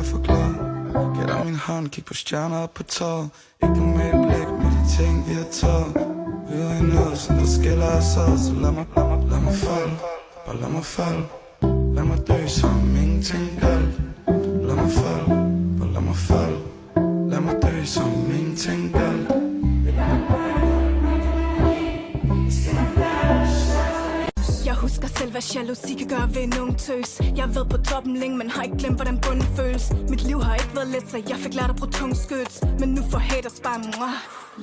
være for glad. Giv dig min hånd, kig på stjerner op på taget. Ikke med et blik med de ting vi har taget. Vi er i noget, som der skiller os ad. Så lad mig falde, bare lad mig falde. Lad mig dø som ingenting galt. Lad mig falde, bare lad mig falde. Lad mig dø som ingenting galt. Jeg husker selv, hvad jalousi kan gøre ved en ung tøs. Jeg har været på toppen længe, men har ikke glemt, hvordan bunden føles. Mit liv har ikke været let, så jeg fik lært at bruge tungskyts. Men nu får haters bare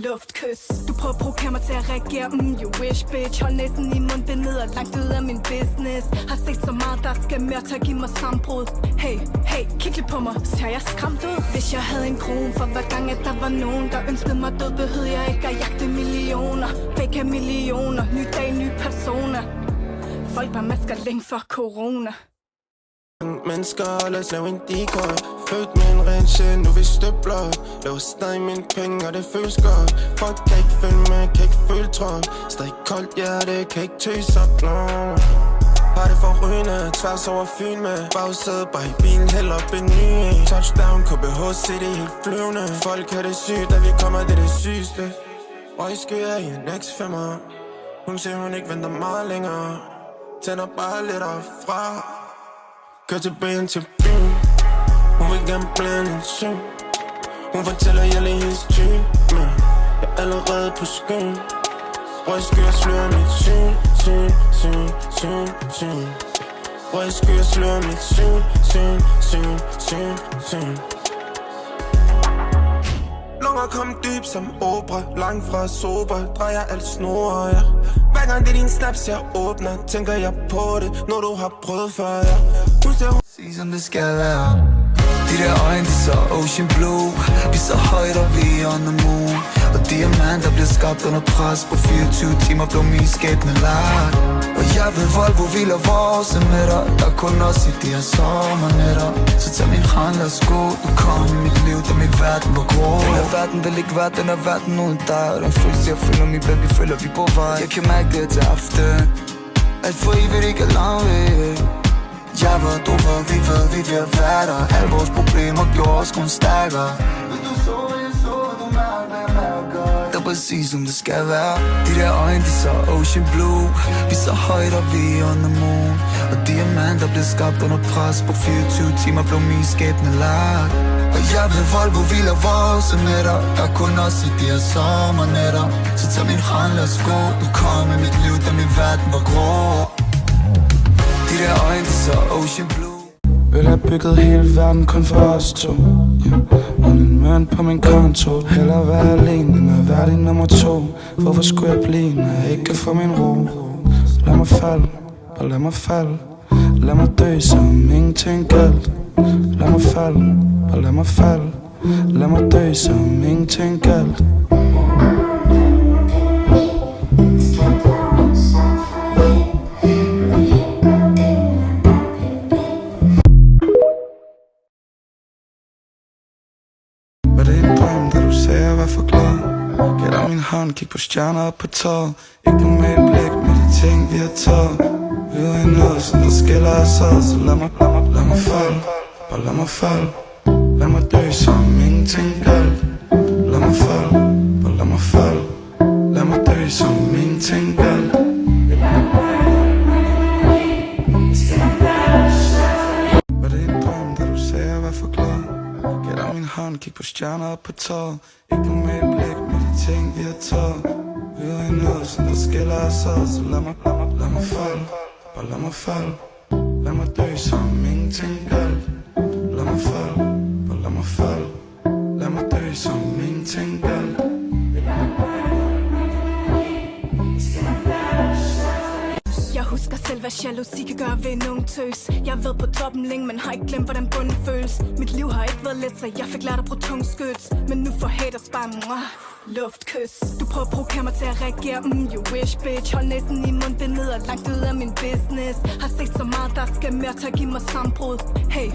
luftkys. Du prøver at provokere mig til at reagere, you wish bitch. Hold næsen i munden, det ned og langt ud af min business. Har set så meget, der skal mere til at give mig sammenbrud. Hey, kig lige på mig, ser jeg skræmt ud? Hvis jeg havde en krone for hver gang, at der var nogen, der ønskede mig død, behøvede jeg ikke at jagte millioner. Fake af millioner, ny dag, ny personer. Folk bare masker længe for corona. Mennesker, lad os lave en decoy. Født med en ren sjæl, nu vi støbler. Laver stadig mine penge, og det føles godt. Folk kan ikke følge med, kan ikke føle tråd. Stadig koldt hjerte, kan ikke tøse op, no. Har det for rygende, tværs over Fyn med bagsæde, bare i bilen, held op en ny. Touchdown, KBH City, helt flyvende. Folk har det sygt, da vi kommer, det er det sygeste. Røgskyer i en X5'er. Hun siger, hun ikke venter meget længere. Tænder bare lidt op fra. Kør tilbage til byen. Hun vil gerne blande en søn. Hun fortæller, jeg er hendes type. Men jeg er allerede på skyen. Røgskyer slører mit syn. Røgskyer slører mit syn. Lunger kom dyb som opera. Langt fra sober, drejer alt snore, ja. Hver gang det er din snaps, jeg åbner, tænker jeg på det, når du har prøvet før, ja. Sig som det skal være. De der øjne, de så ocean blue. Vi så højt, og vi on the moon. Og diamanter bliver skabt under pres. På 24 timer blev min skæbne lagt. Og jeg ved, Volvo hviler vores med dig. Der er kun os i de her sommernætter. Så tag min hånd, lad os gå. Du kom i mit liv, da min verden var grå. Den her verden vil ikke være den her verden uden dig. Og den følelse, jeg føler mig, baby, føler vi på vej. Jeg kan mærke det til aften. Alt for evigt ikke er langt. Jeg ved, du ved, vi ved, vi vil være der. Alle vores problemer gjorde os kun stærkere. Hvis du så, jeg så, du mærker. Det er præcis som det skal være. De der øjne, de så ocean blue. Vi så højt, og vi on the moon. Og diamanter blev skabt under pres. På 24 timer blev min skæbne lagt. Og jeg ved, Volvo hviler vores nætter. Der er kun os i de her sommernætter. Så tag min hånd, lad os gå. Du kom i mit liv, da min verden var grå. De der øjne, de så ocean blue. Vil have bygget hele verden kun for os to, yeah. Uden en mønt på min konto. Hellere være alene end at være din nummer 2. Hvorfor skulle jeg blive, når jeg ikke kan få min ro? Lad mig falde, og lad mig falde. Lad mig dø som ingenting galt. Lad mig falde, og lad mig falde. Lad mig dø som ingenting galt. Var det en drøm, da du sagde, jeg var for glad? Giv dig min hånd, kig på stjerner op på taget. Ikke med et blik med de ting, vi har taget. Vi er i noget, som der skiller os ad. Så lad mig falde, bare lad mig falde. Lad mig dø som ingenting galt. Lad mig falde, bare lad mig falde. Lad mig dø som ingenting galt. Var det en drøm, da du sagde, jeg var for glad? Giv dig min hånd, kig på stjerner op på taget. Ikke med et blik med de ting, vi har taget. Vi er i noget, som der skiller os ad. Så lad mig falde, bare lad mig falde. Lad mig dø som ingenting galt. Lad mig falde, bare lad mig falde. Lad mig dø som ingenting galt. Jeg husker selv, hvad jalousi kan gøre ved en ung tøs. Jeg har været på toppen længe, men har ikke glemt, hvordan bunden føles. Mit liv har ikke været let, så jeg fik lært at bruge tungskyts. Men nu får haters bare luftkys. Du prøver at provokere mig til at reagere, you wish bitch. Hold næsen i munden, det ned og langt ud af min business. Har set så meget, der skal mere til at give mig sammenbrud. Hey,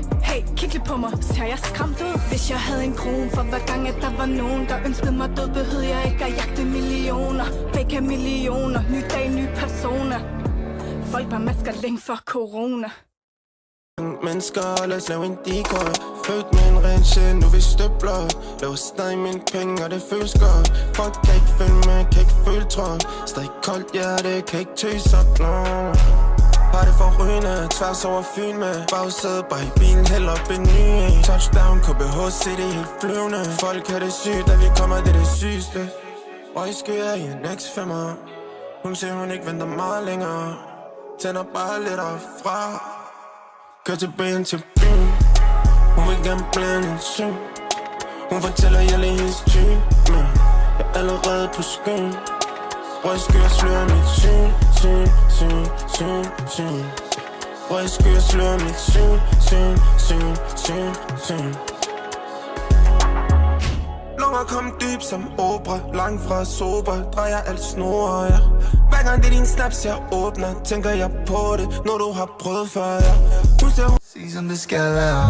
kig lige på mig, ser jeg skræmt ud? Hvis jeg havde en krone for hver gang, at der var nogen, der ønskede mig død, behøvede jeg ikke at jagte millioner. Fake af millioner, ny dag, ny personer. Folk bare masker længe for corona. Mennesker, lad os lave en decoy. Født med en ren sjæl, nu vi støbler. Laver stadig mine penge, og det føles godt. Folk kan ikke følge med, kan ikke føle tråd. Stadig koldt hjerte, kan ikke tøse op, no. Bare det for rygende, tværs over Fyn med bagsædet, bare i bilen, held op en ny touchdown, KBH City, helt flyvende. Folk har det sygt, da vi kommer, det er det sygeste. Røgskyer er i en X5'er. Hun siger, hun ikke venter meget længere. Tænder bare lidt fra. Kør tilbage til byen. Hun vil gerne blande en syn. Hun fortæller, jeg er hendes type, men jeg er allerede på skyen. Røgskyer slører mit syn. Røgskyer slører mit syn. Lunger kom dyb som opera, langt fra sober, drejer alt snor, ja. Hver gang det er din snaps, jeg åbner, tænker jeg på det, når du har prøvet før, ja. Sig som det skal være.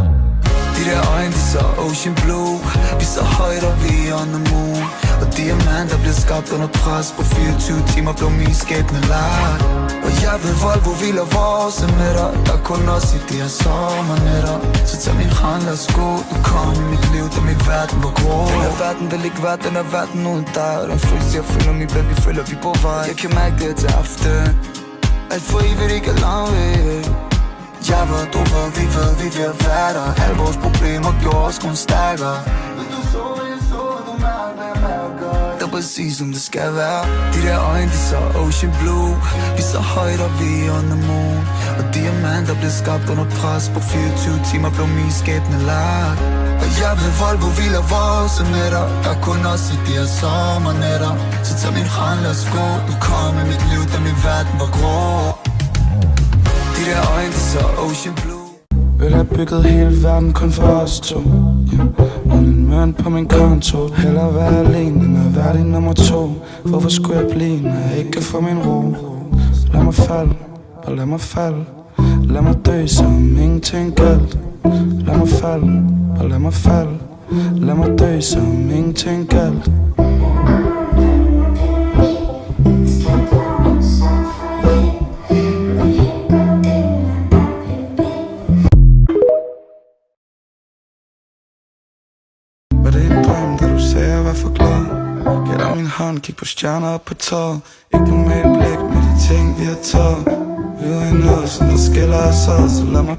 De der øjne, de så ocean blue. Vi så højt, og vi er on the moon. Og diamanter bliver skabt under pres. På 24 timer blev min skæbne lagt. Og jeg ved, Volvo hviler vores med dig. Der er kun os i de her sommernætter. Så tag min hånd, lad os gå. Du kom i mit liv, da min verden var grå. Den her verden vil ikke være, den her verden uden dig. Og den følelse, jeg føler min baby, føler vi på vej. Jeg kan mærke det til aften. Alt for evigt, ikke er langt væk. Jeg ved, du ved, vi vil være der. Alle vores problemer gjorde os kun stærkere. Men du så, jeg så, du mærker, hvad jeg mærker. Det er præcis som det skal være. De der øjne, de så ocean blue. Vi så højt, og vi er on the moon. Og diamanter bliver skabt under pres. På 24 timer blev min skæbne lagt. Og jeg ved, Volvo hviler vores nætter. Der er kun os i de her sommernætter. Så tag min hånd, lad os gå. Du kom i mit liv, da min verden var grå. De der øjne, de så ocean blue. Vil have bygget hele verden kun for os to, yeah. Uden en mønt på min konto. Hellere være alene end at være din nummer 2. Hvorfor skulle jeg blive, når jeg ikke kan få min ro? Lad mig falde, og lad mig falde. Lad mig dø, som ingenting galt. Lad mig falde, og lad mig falde. Lad mig dø, som ingenting galt. Var det en drøm, da du sagde, jeg var for glad? Gav dig min hånd, kig på stjerner op på tåret. Ikke normalt blik med de ting, vi har taget. Vi er i noget, som der skiller os ad. Så lad mig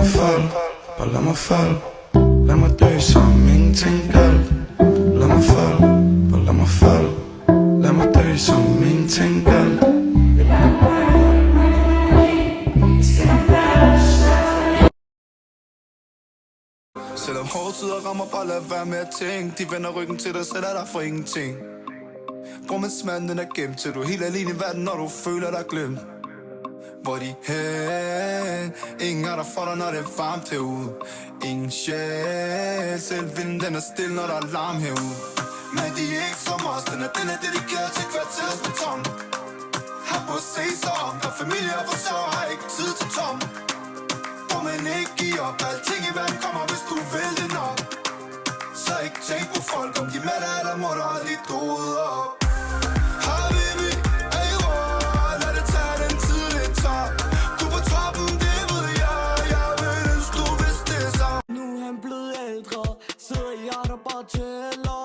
falde, bare lad mig falde. Lad mig dø, som ingenting galt. Lad mig falde, bare lad mig falde. Lad mig dø, som ingenting galt. Selvom hårde tider rammer, bare lad være med at tænke. De vender ryggen til dig, sætter dig for ingenting. Bror, men smerten den er gemt, til du er helt alene i verden, når du føler dig glemt. Hvor de hen? Ingen er der for dig, når det er varmt herude. Ingen sjæl, selv vinden den er stille, når der er larm herude. Men de er ikke som os, den er dedikeret til kvarterets beton. Har på at se sig om, der familie og forsørger har ikke tid til tom. Men ikke give op, alting i verden kommer, hvis du vil det nok. Så ikke tænk på folk, om de med dig eller må der aldrig døde op. Habibi, ey rår, lad det tage den tid, det tager. Du på toppen, det ved jeg vil ønske, du vidste det samme. Nu er han blevet ældre, sidder jeg der bare tæller.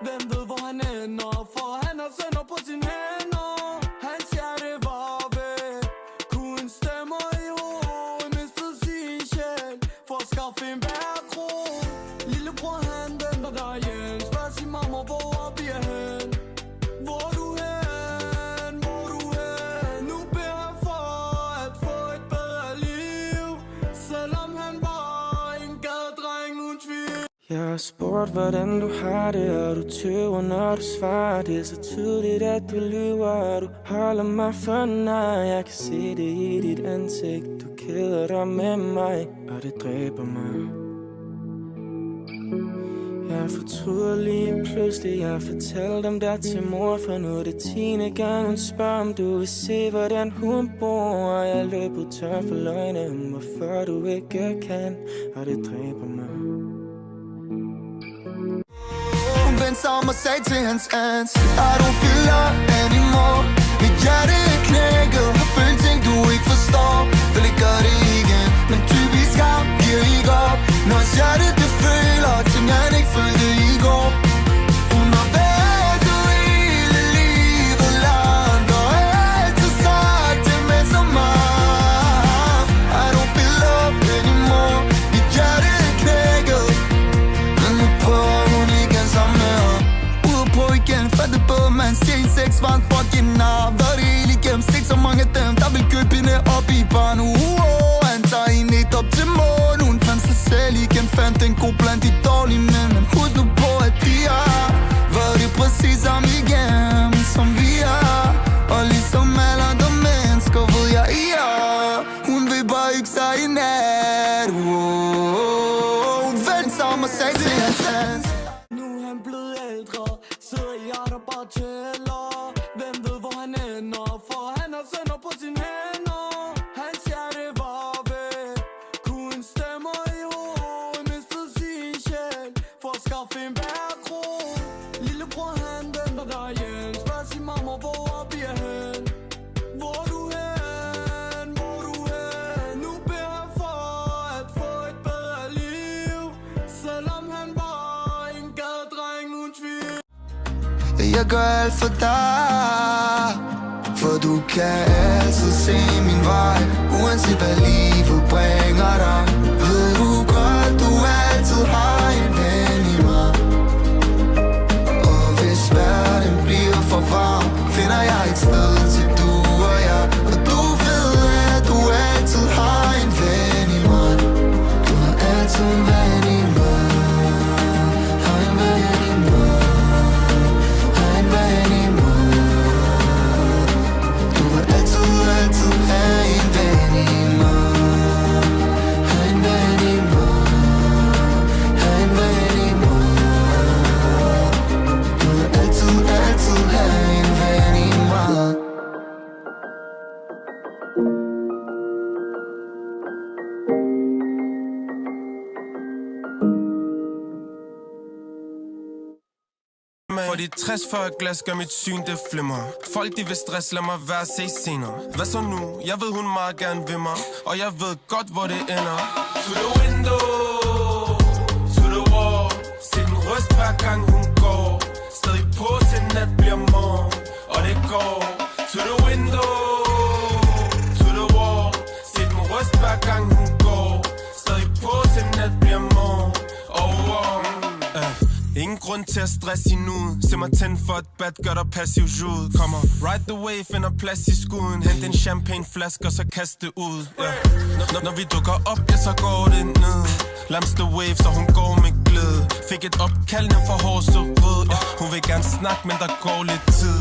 Hvem ved, hvor han ender, for han har sønner på sine hænder. Hans hjerte var væk, kun stemmer i hovedet, mistede sin sjæl, for at skaffe en værkro. Lillebror han venter derhjemme, spørger sin mamma, hvor vi er hen. Hvor du hen, hvor du hen. Nu beder han for at få et bedre liv, selvom han var en gadedreng uden tvivl. Jeg har spurgt, hvordan du har det, og du tøver, når du svarer. Det er så tydeligt, at du lyver, du holder mig for nær. Jeg kan se det i dit ansigt, du keder dig med mig, og det dræber mig. Jeg fortryder lige pludselig, jeg fortalte dem der til mor. For nu er det 10. gang, hun spørger, om du vil se, hvordan hun bor. Og jeg løber tør for løgne, hvorfor du ikke kan, og det dræber mig. Hun vendte sig om og sagde til hans ansigt, I don't feel love anymore. Mit hjerte er knækket, har følt ting du ikke forstår. Vil ikke gøre det igen, men typisk ham giver ikke op. Når hans hjerte det føler, ting han ikke følte i går. Hun har været du hele livet langt, og altid sagt det med så meget. I don't feel love anymore. Mit hjerte er knækket, men nu prøver hun igen sammen med ham. Ude på igen, fatte på, man siger en sex var en fucking nar. Hvad det hele igennem, set så mange af dem, der vil købe hende op i barn. Han tager en et op til mål. Hun fandt sig selv igen, fandt en god blandt de dårlige mænd. Men husk nu på, at de har været det præcis samme igen, som vi har. Og ligesom alle andre mennesker, ved jeg, ja, hun vil bare ikke sig i nat. Hun vendte sig om og sagde til hans sans. Nu er han blevet ældre, sidder jeg der bare tæller. Hvem ved hvor han ender, for han har sønder på sine hænder. Hans hjerte var væk, kun stemmer i hovedet, mistede sin sjæl for at skaffe en værkro. Lillebror han venter derhjemme, spørger sin mamma hvor vi er hen. Hvor er du hen, hvor er du hen? Nu beder han for at få et bedre liv, selvom han var en gadedreng uden tvivl. Jeg gør alt for dig, for du kan altid se min vej. Uanset hvad livet bringer dig, ved du godt, du altid har en ven i mig. Og hvis verden bliver for varm, finder jeg et sted til du og jeg. Og du ved, at du altid har en ven i mig. Du har altid en ven i mig. Har en ven i mig. Har en ven i mig. Du har altid, altid have en ven i mig. Har en ven i mig. Har en ven i mig. Du har altid, altid have en ven i mig. For de 60-40 glas gør mit syn det flimmer. Folk de vil stress, lad mig være se senere. Hvad så nu? Jeg ved hun meget gerne vil mig, og jeg ved godt hvor det ender. To the window, to the wall. Se den ryst hver gang hun går. Stadig på til nat bliver morgen, og det går. To the window, to the wall. Se den ryst hver gang hun går. Stadig på til nat bliver morgen, ingen grund til at stresse i nuet. Se mig tænde for et bad, gør der passiv jud. Kommer ride the wave, finder plads i skuden. Hent en champagneflaske og så kast det ud, yeah. Når vi dukker op, ja, så går det ned. Lamps the wave, så hun går med glæde. Fik et opkald ned for hår så rød, yeah. Hun vil gerne snakke, men der går lidt tid.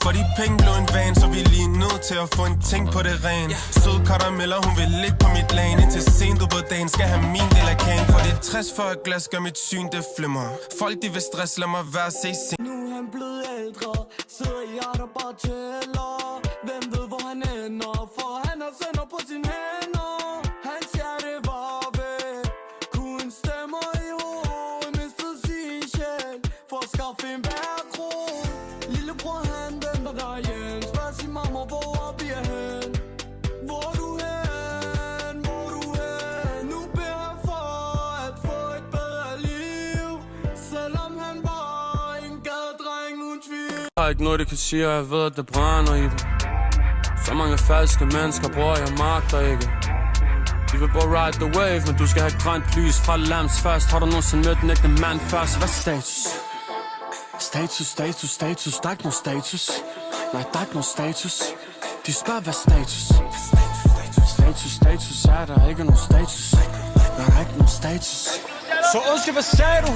For de penge blev en van, så vi er lige nødt til at få en ting på det ren. Sød karameller, hun vil ligge på mit lag. Indtil sent på dagen skal have min del af kagen. For det 60-40 glas gør mit syn det flimmer. Folk de vil stress, lad mig være se sen. Nu er han blevet ældre, sidder jeg der bare tæller. Hvem ved hvor han ender, for han har sønder på sine hænder. Hans hjerte var væk, kun stemmer i hovedet, mistede sin sjæl for at skaffe en værkro. Lillebror han venter derhjemme, spørger sin mamma hvor vi er hen. Hvor er du hen, hvor er du hen? Nu beder han for at få et bedre liv, selvom han var en gadedreng uden tvivl. Der er ikke noget, det kan sige, og jeg ved, at det brænder i dem. Så mange falske mennesker, bror, jeg magter ikke. De vil bare ride the wave, men du skal have grønt lys fra lamps først. Har du nogensinde mødt en ægte mand først? Hvad er status? Status, status, status, der er ikke nogen status. Nej, der er ikke nogen status. De spørger, hvad status? Status, status, er der ikke nogen status. Der er ikke nogen status. Så undskyld, hvad sagde du?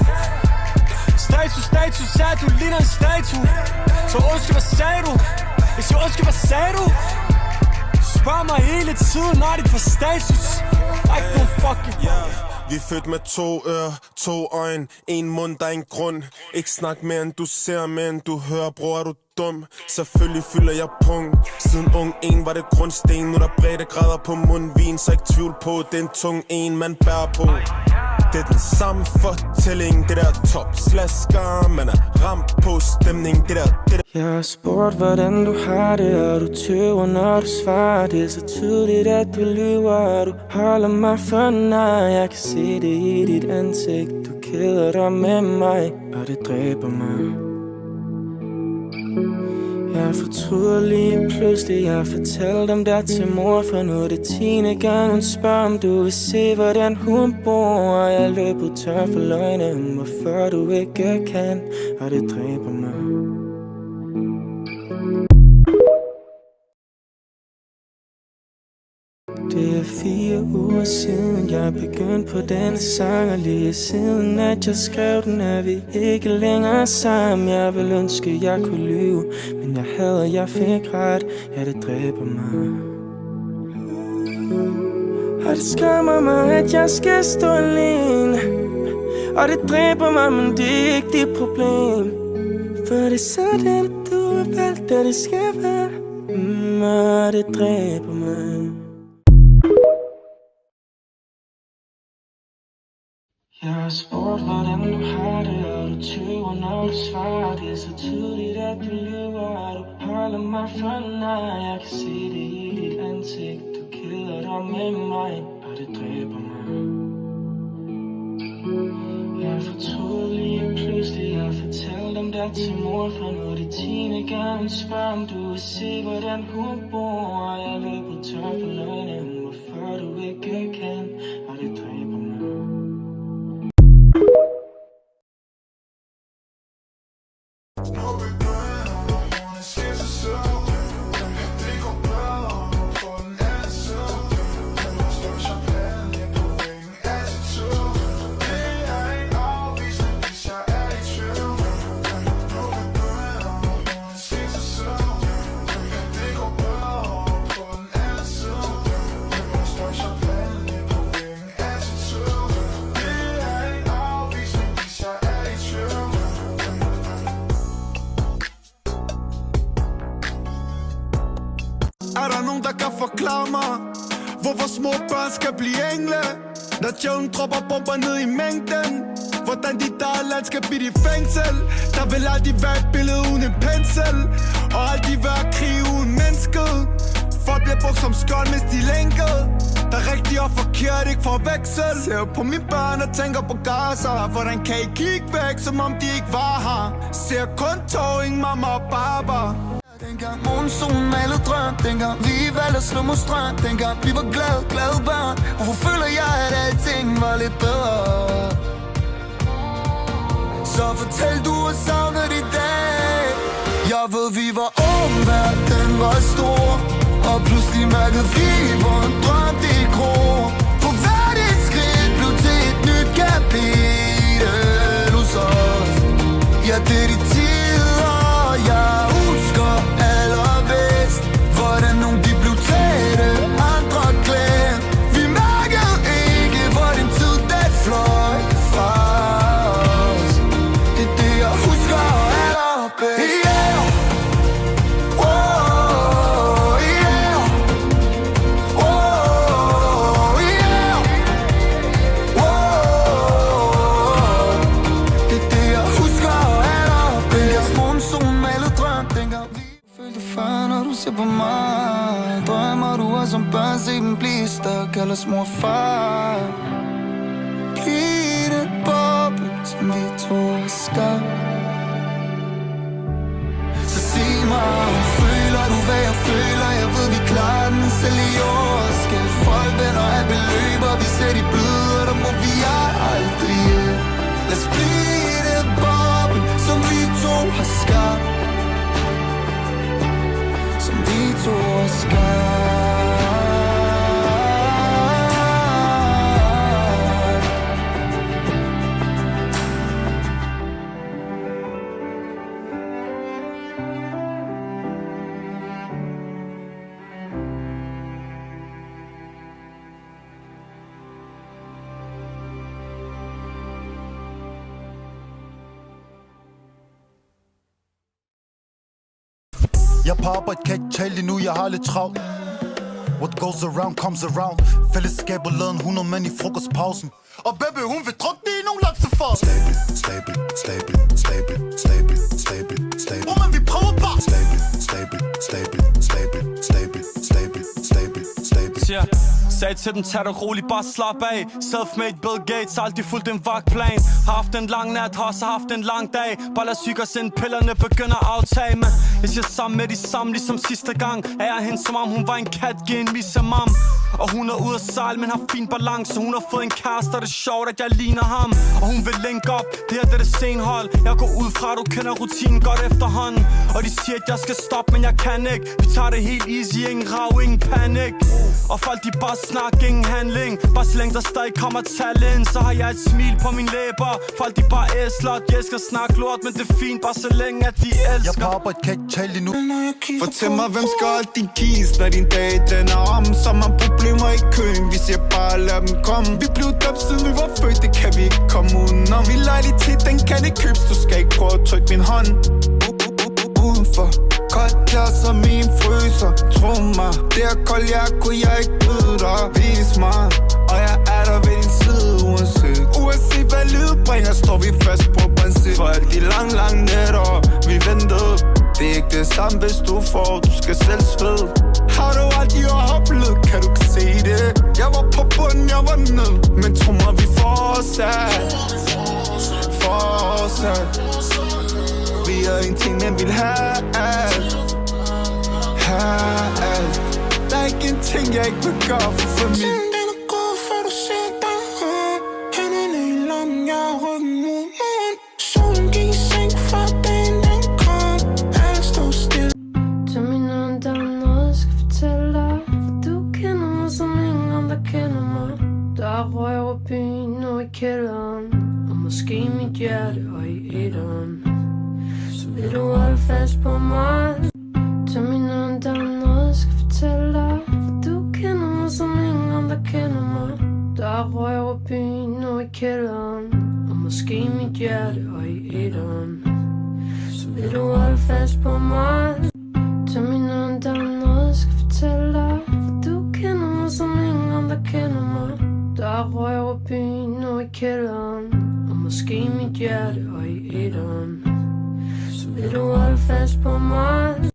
Status, status, sagde du ligner en statue. Så undskyld, hvad sagde du? Jeg siger undskyld, hvad sagde du? Spørg mig hele tiden, når det er for status. Ikke nogen fucking Vi er født med 2 ører, 2 øjne, 1 mund, der er en grund. Ikke snak mere end du ser, mere end du hører, bror, er du dum? Selvfølgelig fylder jeg pung. Siden ung en var det grundsten, nu der breddegrader på mundvin. Så ikke tvivl på, det er en tung en, man bærer på. Det er den samme fortælling, det der top-slasker. Man er ramt på stemning, det der. Jeg har spurgt, hvordan du har det, og du tøver, når du svarer. Det er så tydeligt, at du lyver, og du holder mig for nej. Jeg kan se det i dit ansigt, du keder dig med mig, og det dræber mig. Jeg fortryder lige pludselig, jeg fortalte om dig til mor, for nu er det 10. gang, hun spørger, om du vil se, hvordan hun bor. Og jeg løber tør for løgne, hvorfor du ikke kan, og det dræber mig. Det er 4 uger siden, jeg begyndte på denne sang, og lige siden at jeg skrev den, er vi ikke længere sammen. Jeg vil ønske, jeg kunne lyve, men jeg fik ret, ja, det dræber mig. Og det skræmmer mig, at jeg skal stå alene, og det dræber mig, men det er ikke dit problem. For det er sådan, at du har valgt, at det skal være, og det dræber mig. Jeg har spurgt, hvordan du har det, og du tøver, når du svarer. Det er så tydeligt, at du lyver, og du holder mig for nej. Jeg kan se det i dit ansigt, du keder dig med mig, og det dræber mig. Jeg fortryder lige pludselig, jeg fortalte om dig til mor, for nu er det 10. gang, hun spørger, om du vil se, hvordan hun bor. Og jeg løber tør for løgne, hvorfor du ikke kan, og det dræber mig. Er der nogen, der kan forklare mig, hvorfor små børn skal blive engle, når djævlen dropper bomber ned i mængden? Hvordan dit eget land skal blive dit fængsel? Der vil altid være et billede uden en pensel, og altid være krig uden mennesket. Folk bliver brugt som skjold, mens de lænket. Der er rigtigt og forkert, ikke forveksel. Ser på mine børn og tænker på Gaza. Hvordan kan I kigge væk, som om de ikke var her? Ser kun tog, ingen mamma og baba. Dengang morgensolen malede drøm, dengang vi valgte at slå mod strøm, dengang vi var glade børn. Hvorfor føler jeg, at alting var lidt bedre? Så fortæl, du har savnet i dag. Jeg ved, vi var unge, verden var stor, og pludselig mærkede vi, hvor en drøm det gror. For hvert et skridt blev til et nyt kapitel hos os. Ja, det er de tider, jeg husker allerbedst. Hvordan nogen de blev tætte, andre glemt. Vi mærkede ikke, hvor den tid den fløj fra os. Det er det, jeg husker allerbedst. Yeah! Oh, yeah! Oh, yeah! Oh, det er det, jeg husker allerbedst. Dengang morgensolen malede drøm, dengang vi følte far, når du ser på mig. Drømmer du har som børn, se dem blive større, kaldes mor og far. Bliv den boble, som vi to har skabt. Så sig mig, føler du hvad jeg føler? Jeg ved vi klarer den selv i år. Skal folk vender af beløb, og vi ser de bløde, der må vi aldrig hjem. Lad os blive den boble, som vi to har skabt. Som vi to har skabt. Jeg popper et kan ikke tale lige nu, jeg har lidt travlt. What goes around comes around. Fællesskabet lavede 100 mænd i frokostpausen. Og baby, hun vil drukke det i nogle laksefar. Stable, stable, stable, stable, stable, stable, stable. Men vi prøver bare. Stable, stable, stable, stable, stable, stable, stable, stable. Yeah. Sagde til dem, tag det roligt, bare slap af. Self-made Bill Gates, aldrig fulgt en vagtplan. Har haft en lang nat, har også haft en lang dag. Bare lad syg os ind, pillerne begynder at aftage. Men jeg siger sammen med de samme, ligesom sidste gang. Er jeg hende, som om hun var en kat, giver en missemam. Og hun er ude at sejle, men har fin balance. Hun har fået en kæreste, og det er sjovt, at jeg ligner ham. Og hun vil link op, det her det er det senhold. Jeg går ud fra, du kender rutinen godt efterhånden. Og de siger, at jeg skal stoppe, men jeg kan ikke. Vi tager det helt easy, ingen rav, ingen panik. Og folk de bare snakker, ingen handling. Bare så længe der stadig kommer tal ind, så har jeg et smil på mine læber. Folk de bare æsler, jeg skal snakke lort, men det er fint, bare så længe at de elsker. Jeg på arbejde, kan ikke tale endnu. Fortæl mig, hvem skal holde din keys, når din dag den er om. Så man problemer i køen, vi siger bare lad dem komme. Vi blev døbt siden vi var født, det kan vi ikke komme udenom. Min lejlighed, den kan ikke købes, du skal ikke prøve at trykke min hånd udenfor. Koldt klar som min fryser, tro mig. Det er koldt, jeg kunne jeg ikke byde dig. Vis mig, og jeg er der ved din side uanset. Uanset hvad livet bringer, står vi fast på princip. For alle de lange nætter, vi ventede. Det er ikke det samme, hvis du får, du skal selv svede. Har du aldrig oplevet, kan du ikke se det? Jeg var på bunden, jeg var ned. Men tro mig, vi fortsat. Vi er en ting, men vil have alt. Der er ikke en ting, jeg ikke vil gøre for familien. Den er god, for du ser dig her. Hænderne i lommen, jeg har ryggen mod muren. Solen gik i seng, før dagen den kom. Alt stod stille. Tag min hånd, der er noget, jeg skal fortælle dig. For du kender mig, som ingen andre kender mig. Der er røg over byen og i kælderen. Og måske i mit hjerte og i æderen. Så vil du holde fast på mig. Tag min hånd, der er noget, jeg skal fortælle dig. For du kender mig, som ingen andre kender mig. Der er røg over byen og i kælderen. Og måske i mit hjerte og i æderen. Så vil du holde fast på mig. Tag min hånd, der er noget, jeg skal fortælle dig. For du kender mig, som ingen andre kender mig. Der er røg over byen og i kælderen. Og måske i mit hjerte og i æderen. Så vil du holde fast på mig.